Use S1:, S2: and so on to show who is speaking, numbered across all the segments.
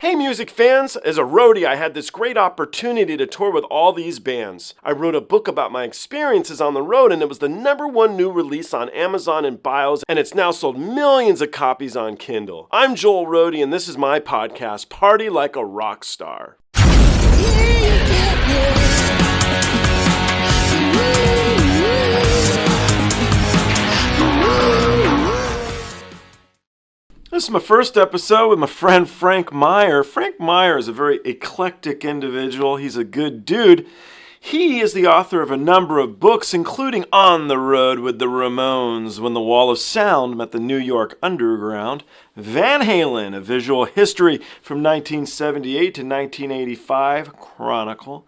S1: Hey music fans, as a roadie I had this great opportunity to tour with all these bands. I wrote a book about my experiences on the road and it was the #1 new release on Amazon and Bios and it's now sold millions of copies on Kindle. I'm Joel Roadie and this is my podcast, Party Like a Rock Star. This is my first episode with my friend Frank Meyer. Frank Meyer is a very eclectic individual. He's a good dude. He is the author of a number of books, including On the Road with the Ramones, When the Wall of Sound Met the New York Underground, Van Halen, A Visual History from 1978 to 1985, Chronicle,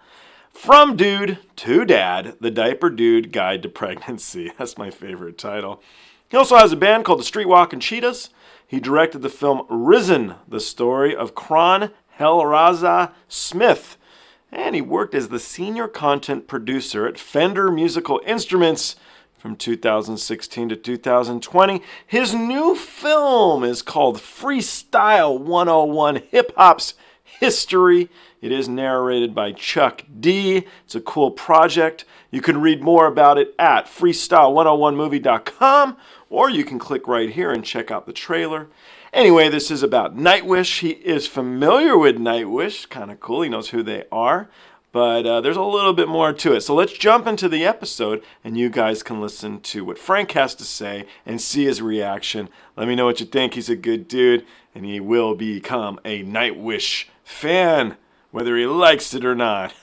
S1: From Dude to Dad, The Diaper Dude Guide to Pregnancy. That's my favorite title. He also has a band called the Streetwalkin Cheetahs. He directed the film Razah, The Story of Chron, Razah Smith. And he worked as the senior content producer at Fender Musical Instruments from 2016 to 2020. His new film is called Freestyle 101 Hip Hop's History. It is narrated by Chuck D. It's a cool project. You can read more about it at freestyle101movie.com, or you can click right here and check out the trailer. Anyway, this is about NIGHTWISH. He is familiar with NIGHTWISH. Kind of cool. He knows who they are. But there's a little bit more to it. So let's jump into the episode, and you guys can listen to what Frank has to say and see his reaction. Let me know what you think. He's a good dude, and he will become a NIGHTWISH fan, whether he likes it or not.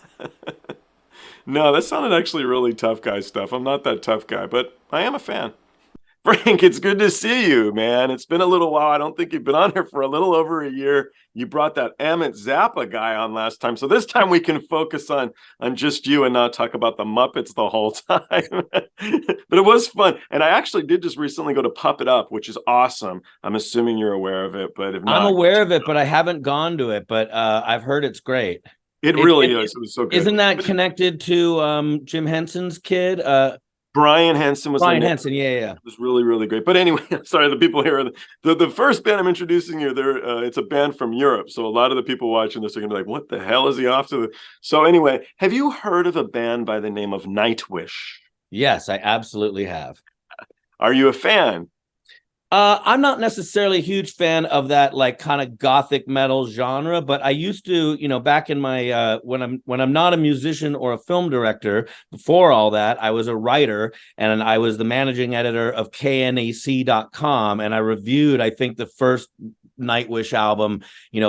S1: No, that sounded actually really tough guy stuff. I'm not that tough guy, but I am a fan. Frank, it's good to see you, man. It's been a little while. I don't think you've been on here for a little over a year. You brought that Amit Zappa guy on last time. So this time we can focus on just you and not talk about the Muppets the whole time. But it was fun. And I actually did just recently go to Puppet Up, which is awesome. I'm assuming you're aware of it, but if not,
S2: I'm aware of it, but I haven't gone to it. But I've heard it's great.
S1: It really is. It was so good.
S2: Isn't that connected to Jim Henson's kid?
S1: Brian Henson was
S2: Brian Henson, yeah.
S1: It was really, really great. But anyway, sorry, the people here, the first band I'm introducing you, it's a band from Europe. So a lot of the people watching this are going to be like, what the hell is he off to? So anyway, have you heard of a band by the name of NIGHTWISH?
S2: Yes, I absolutely have.
S1: Are you a fan?
S2: I'm not necessarily a huge fan of that like kind of gothic metal genre, but I used to, back in my when I'm not a musician or a film director, before all that, I was a writer and I was the managing editor of KNAC.com, and I reviewed, I think, the first NIGHTWISH album,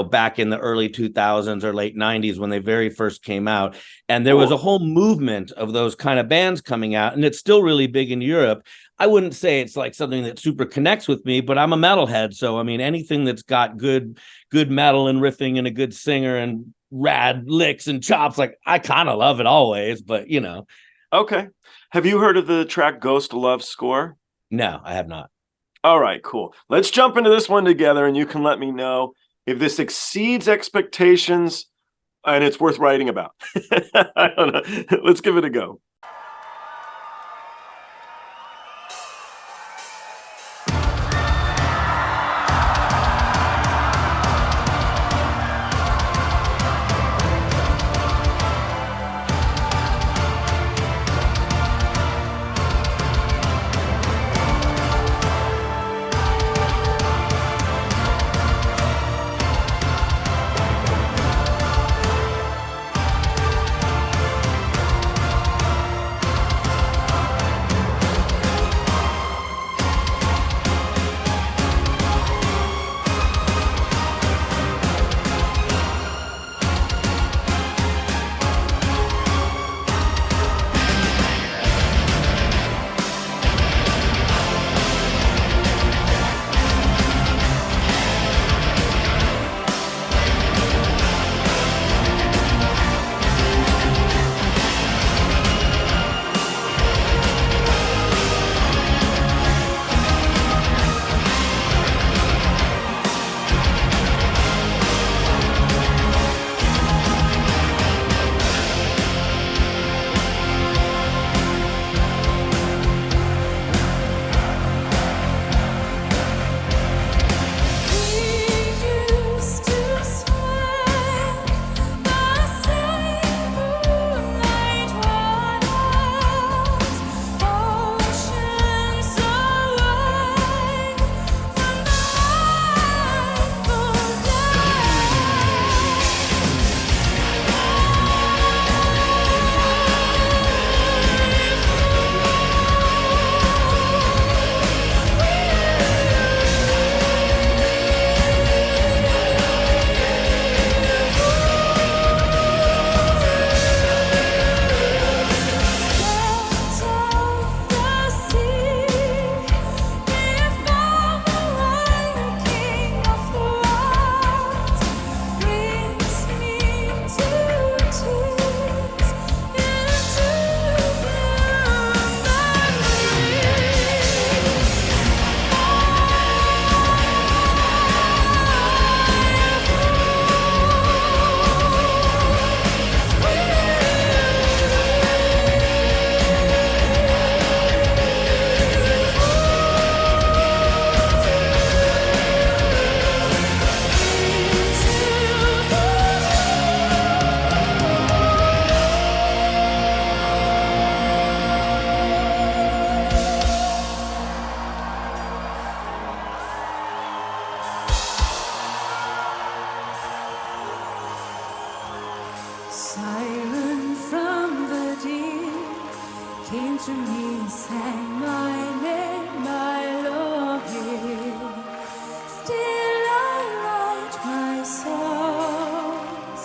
S2: back in the early 2000s or late 90s when they very first came out. And there was a whole movement of those kind of bands coming out, and it's still really big in Europe. I wouldn't say it's like something that super connects with me, but I'm a metalhead. So, I mean, anything that's got good metal and riffing and a good singer and rad licks and chops, like I kind of love it always, but
S1: Okay. Have you heard of the track Ghost Love Score?
S2: No, I have not.
S1: All right, cool. Let's jump into this one together and you can let me know if this exceeds expectations and it's worth writing about. I don't know. Let's give it a go.
S3: siren from the deep came to me, sang my name, my Lord. Still I write my songs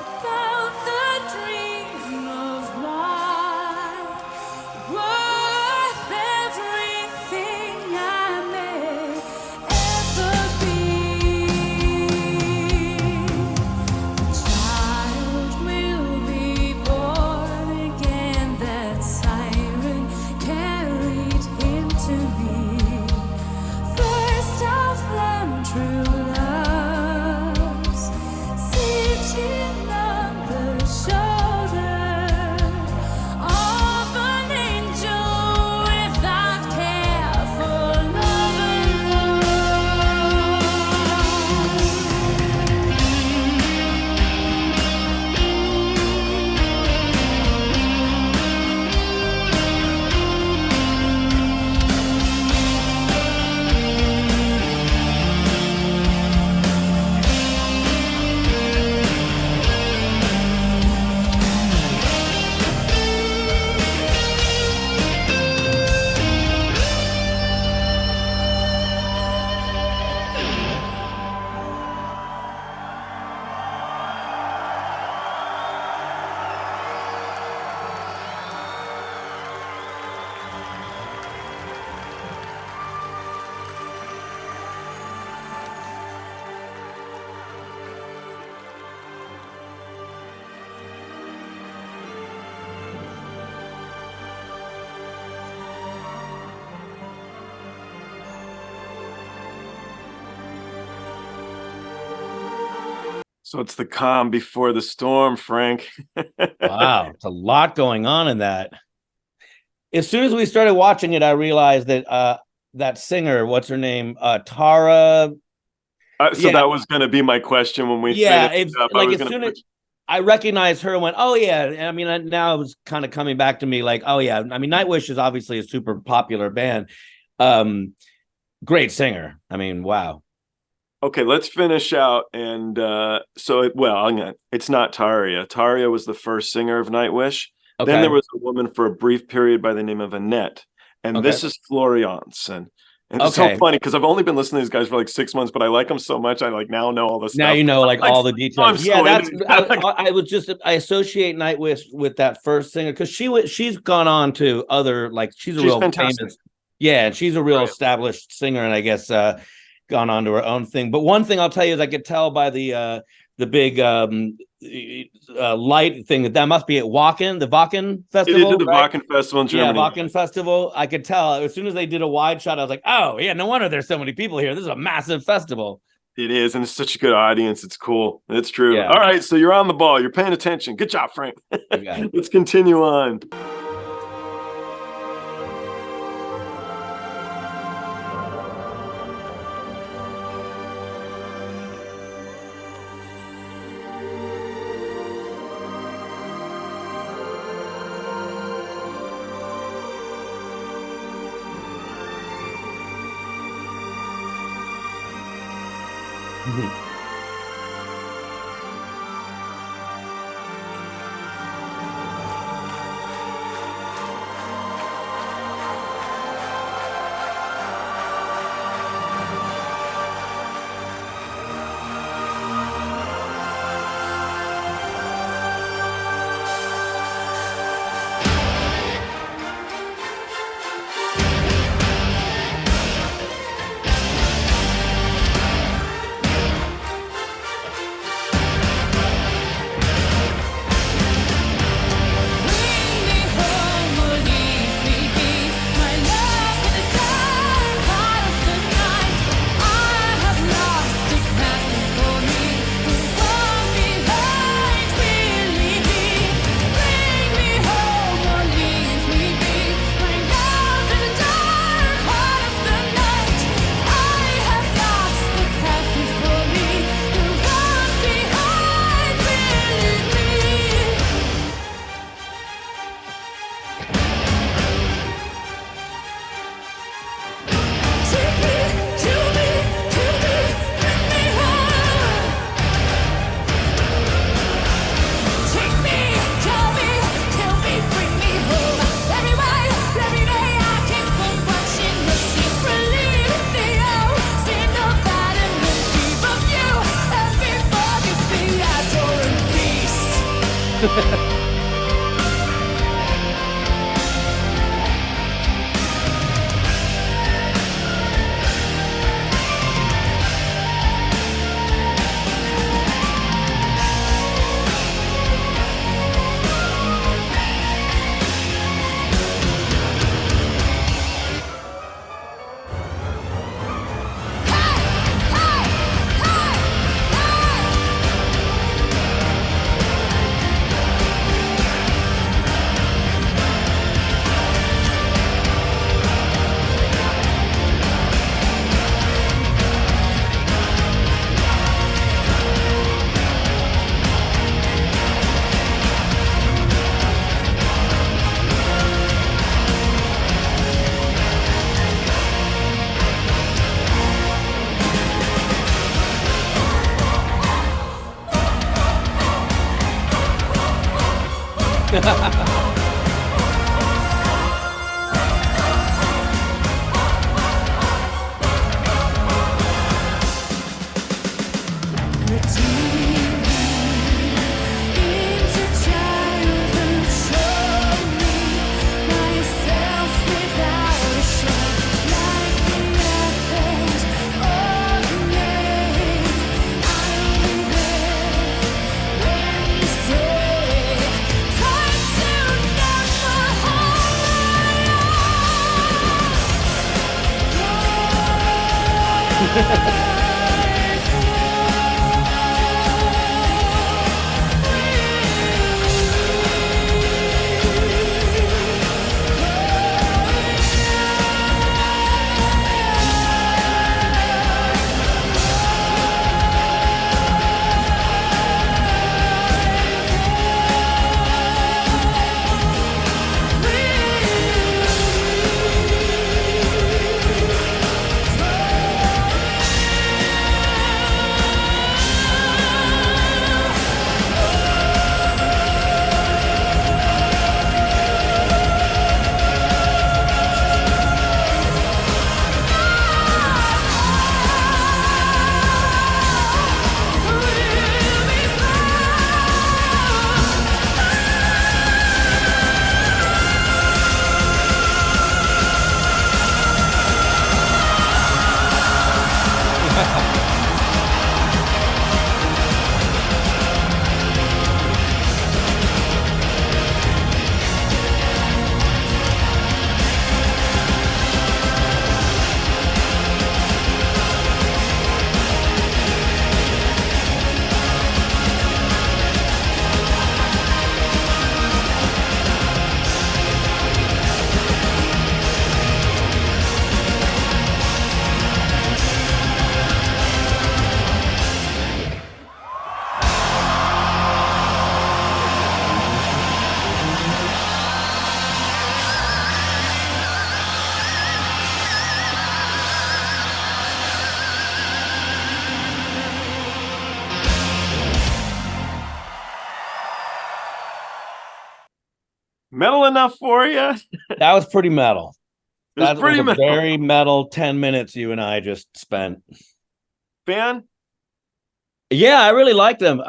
S3: about the dream of mine, worth everything I may ever be. The child will be born again, that siren carried him to me. First of them true loves, sitting on the shoulder of an angel without care for love alone.
S1: So it's the calm before the storm, Frank.
S2: Wow, it's a lot going on in that. As soon as we started watching it, I realized that that singer, what's her name, Tara.
S1: So that was going to be my question when we finished up.
S2: Like as soon as I recognized her and went, oh yeah. I mean, now it was kind of coming back to me like, oh yeah. I mean, Nightwish is obviously a super popular band. Great singer. I mean, wow.
S1: Okay, let's finish out. And it's not Tarja. Tarja was the first singer of Nightwish.
S2: Okay.
S1: Then there was a woman for a brief period by the name of Annette. And this is Floriance. And it's so funny because I've only been listening to these guys for like 6 months, but I like them so much. I like now know all the stuff.
S2: Now you know like all the details. Yeah, I associate Nightwish with that first singer because she's gone on to other, like she's a real
S1: fantastic.
S2: famous. Yeah, and she's a real established singer, and I guess gone on to her own thing. But one thing I'll tell you is I could tell by the big light thing that must be at Wacken, the Wacken Festival.
S1: They did the Wacken Festival in Germany.
S2: Yeah, Wacken Festival. I could tell as soon as they did a wide shot, I was like, oh yeah, no wonder there's so many people here. This is a massive festival.
S1: It is, and it's such a good audience. It's cool. It's true.
S2: Yeah.
S1: All right, so you're on the ball. You're paying attention. Good job, Frank. Let's continue on. Metal enough for you?
S2: That was pretty metal. That was
S1: pretty
S2: a
S1: metal.
S2: very metal 10 minutes you and I just spent.
S1: Fan?
S2: Yeah, I really like them.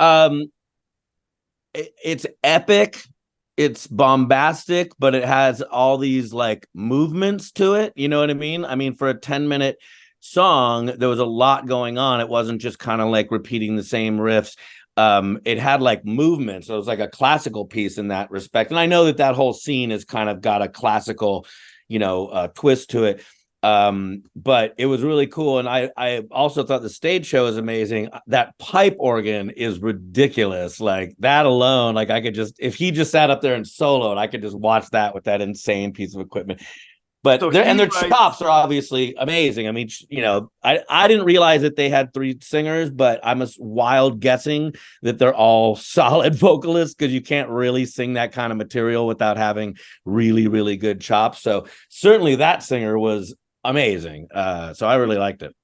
S2: It's epic. It's bombastic, but it has all these like movements to it. You know what I mean? I mean, for a 10-minute song, there was a lot going on. It wasn't just kind of like repeating the same riffs. It had like movement, so it was like a classical piece in that respect. And I know that that whole scene has kind of got a classical, twist to it. But it was really cool. And I also thought the stage show is amazing. That pipe organ is ridiculous. Like that alone, like I could just, if he just sat up there and soloed, I could just watch that with that insane piece of equipment. But
S1: So
S2: their chops are obviously amazing. I mean, I didn't realize that they had 3 singers, but I'm a wild guessing that they're all solid vocalists, because you can't really sing that kind of material without having really, really good chops. So certainly that singer was amazing. So I really liked it.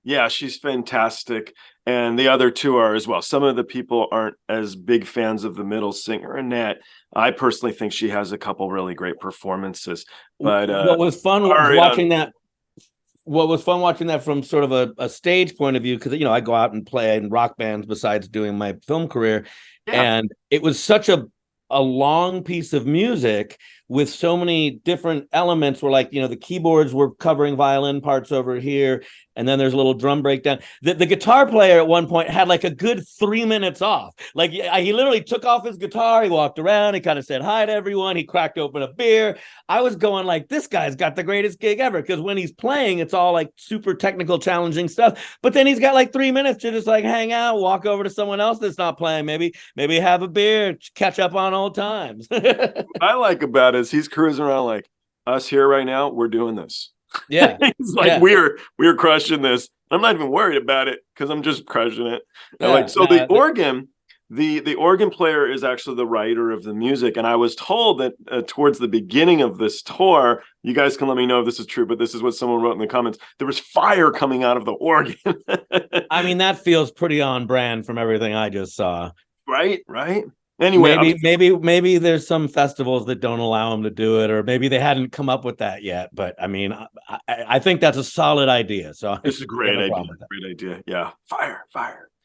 S1: Yeah, she's fantastic. And the other 2 are as well. Some of the people aren't as big fans of the middle singer, Annette. I personally think she has a couple really great performances. But
S2: what was fun watching that? What was fun watching that from sort of a stage point of view, because I go out and play in rock bands besides doing my film career, and it was such a a long piece of music with so many different elements where, like, the keyboards were covering violin parts over here, and then there's a little drum breakdown. The guitar player at one point had like a good 3 minutes off. Like, he literally took off his guitar, he walked around, he kind of said hi to everyone, he cracked open a beer. I was going like, this guy's got the greatest gig ever, because when he's playing, it's all like super technical, challenging stuff. But then he's got like 3 minutes to just like hang out, walk over to someone else that's not playing, maybe have a beer, catch up on old times.
S1: What I like about it is he's cruising around like, us here right now, we're doing this.
S2: Yeah.
S1: He's like, we're crushing this. I'm not even worried about it because I'm just crushing it.
S2: Yeah,
S1: the organ, the organ player is actually the writer of the music. And I was told that towards the beginning of this tour, you guys can let me know if this is true, but this is what someone wrote in the comments. There was fire coming out of the organ.
S2: I mean, that feels pretty on brand from everything I just saw.
S1: Right. Anyway,
S2: maybe there's some festivals that don't allow them to do it, or maybe they hadn't come up with that yet. But I mean, I think that's a solid idea. So
S1: it's a great idea. Great idea. Yeah. Fire.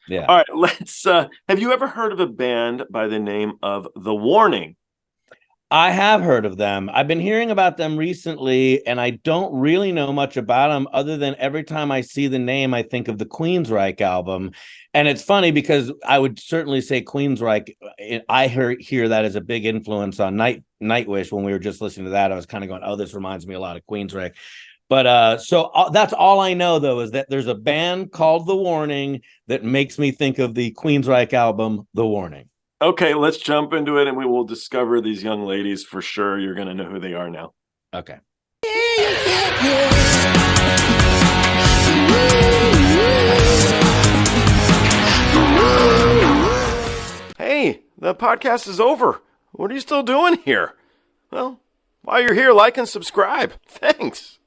S2: Yeah.
S1: All right. Let's. Have you ever heard of a band by the name of The Warning?
S2: I have heard of them. I've been hearing about them recently, and I don't really know much about them other than every time I see the name, I think of the Queensryche album. And it's funny because I would certainly say Queensryche. I hear that as a big influence on Nightwish. When we were just listening to that, I was kind of going, oh, this reminds me a lot of Queensryche. But that's all I know, though, is that there's a band called The Warning that makes me think of the Queensryche album, The Warning.
S1: Okay, let's jump into it and we will discover these young ladies for sure. You're going to know who they are now.
S2: Okay.
S1: Hey, the podcast is over. What are you still doing here? Well, while you're here, like and subscribe. Thanks.